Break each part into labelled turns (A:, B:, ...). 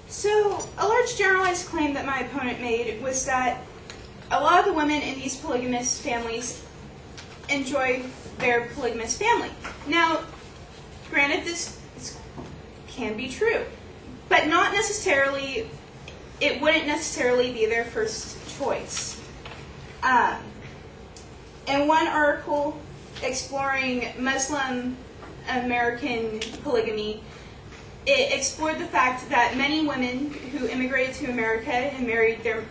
A: So, a large generalized claim that my opponent made was that a lot of the women in these polygamous families enjoy their polygamous family. Now, granted, this can be true, but not necessarily, it wouldn't necessarily be their first choice. In one article exploring Muslim American polygamy, it explored the fact that many women who immigrated to America and married their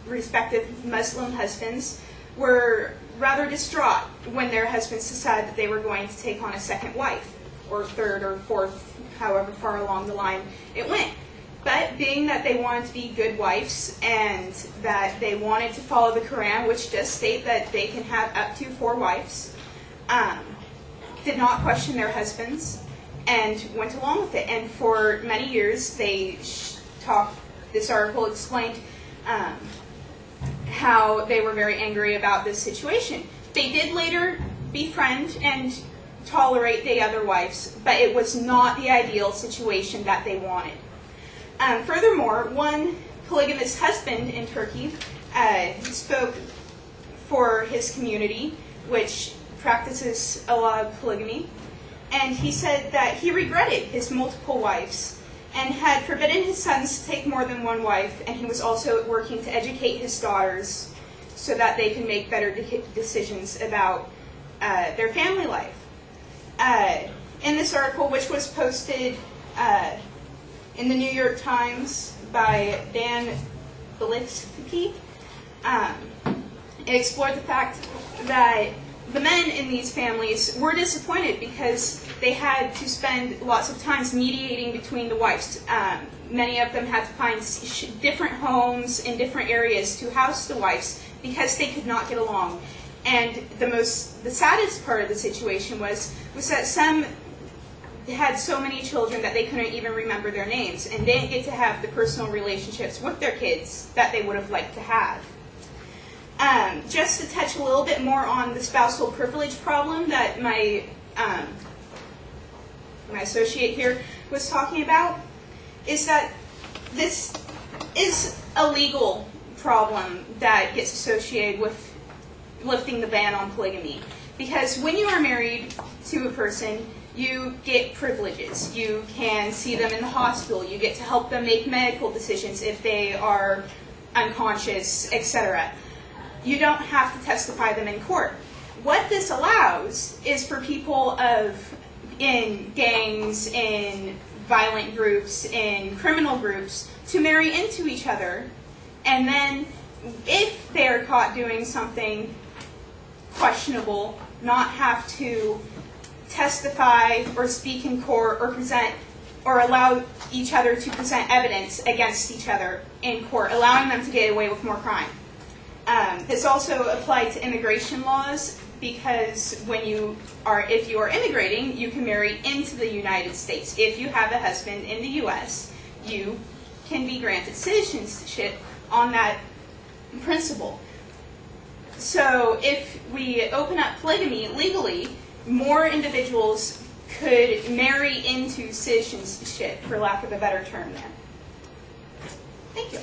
A: respective Muslim husbands were rather distraught when their husbands decided that they were going to take on a second wife, or third or fourth, however far along the line it went. But being that they wanted to be good wives and that they wanted to follow the Quran, which does state that they can have up to 4 wives, did not question their husbands and went along with it. And for many years, they this article explained how they were very angry about this situation. They did later befriend and tolerate the other wives, but it was not the ideal situation that they wanted. Furthermore, one polygamous husband in Turkey spoke for his community, which practices a lot of polygamy, and he said that he regretted his multiple wives and had forbidden his sons to take more than one wife, and he was also working to educate his daughters so that they can make better decisions about their family life. In this article, which was posted in the New York Times by Dan Belitsky, it explored the fact that the men in these families were disappointed because they had to spend lots of time mediating between the wives. Many of them had to find different homes in different areas to house the wives because they could not get along. And the saddest part of the situation was that some had so many children that they couldn't even remember their names and didn't get to have the personal relationships with their kids that they would have liked to have. Just to touch a little bit more on the spousal privilege problem that my associate here was talking about, is that this is a legal problem that gets associated with lifting the ban on polygamy. Because when you are married to a person, you get privileges. You can see them in the hospital. You get to help them make medical decisions if they are unconscious, etc. You don't have to testify them in court. What this allows is for people in gangs, in violent groups, in criminal groups, to marry into each other, and then if they are caught doing something questionable, not have to testify or speak in court or present or allow each other to present evidence against each other in court, allowing them to get away with more crime. This also applied to immigration laws, because if you are immigrating, you can marry into the United States. If you have a husband in the U.S., you can be granted citizenship on that principle. So if we open up polygamy legally, more individuals could marry into citizenship, for lack of a better term there. Thank you.